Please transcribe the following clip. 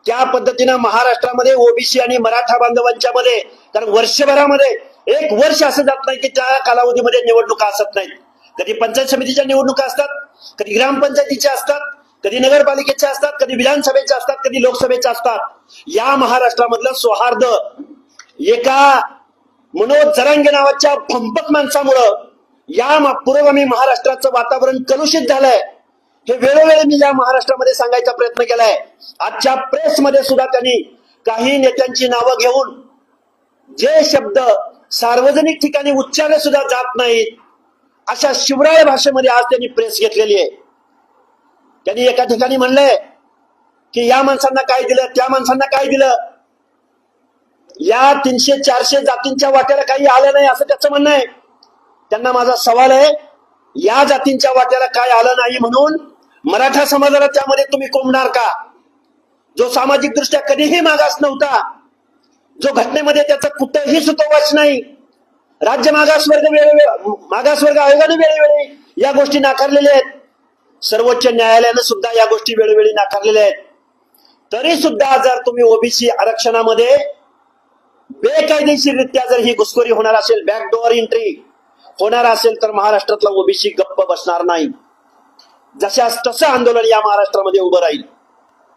त्या पद्धतीनं महाराष्ट्रामध्ये ओबीसी आणि मराठा बांधवांच्या मध्ये, कारण वर्षभरामध्ये एक वर्ष असं जात नाही की त्या कालावधीमध्ये निवडणुका असत नाहीत. कधी पंचायत समितीच्या निवडणुका असतात, कधी ग्रामपंचायतीच्या असतात, कधी नगरपालिकेच्या असतात, कधी विधानसभेच्या असतात, कधी लोकसभेच्या असतात. या महाराष्ट्रामधलं सौहार्द एका मनोज जरांगे नावाच्या भंपक माणसामुळं या पुरोगामी महाराष्ट्राचं वातावरण कलुषित झालंय. हे वेळोवेळी मी या महाराष्ट्रामध्ये सांगायचा प्रयत्न केलाय. आजच्या प्रेसमध्ये सुद्धा त्यांनी काही नेत्यांची नावं घेऊन जे शब्द सार्वजनिक ठिकाणी उच्चारले सुद्धा जात नाहीत अशा शिवराय भाषेमध्ये आज त्यांनी प्रेस घेतलेली आहे. त्यांनी एका ठिकाणी म्हणलंय की या माणसांना काय दिलं, त्या माणसांना काय दिलं, या 300-400 जातींच्या वाट्याला काही आलं नाही असं त्याचं म्हणणं आहे. त्यांना माझा सवाल आहे, या जातींच्या वाट्याला काय आलं नाही म्हणून मराठा समाजाला त्यामध्ये तुम्ही कोंबणार का? जो सामाजिक दृष्ट्या कधीही मागास नव्हता, जो घटनेमध्ये त्याचा कुठेही सुतोवाच नाही, राज्य मागासवर्ग आयोगाने वेळोवेळी या गोष्टी नाकारलेल्या आहेत, सर्वोच्च न्यायालयानं सुद्धा या गोष्टी वेळोवेळी नाकारलेल्या आहेत. तरी सुद्धा जर तुम्ही ओबीसी आरक्षणामध्ये बेकायदेशीररित्या जर ही घुसखोरी होणार असेल, बॅकडोअर एंट्री होणार असेल, तर महाराष्ट्रातला ओबीसी गप्प बसणार नाही. जशास तसं आंदोलन या महाराष्ट्रामध्ये उभं राहील.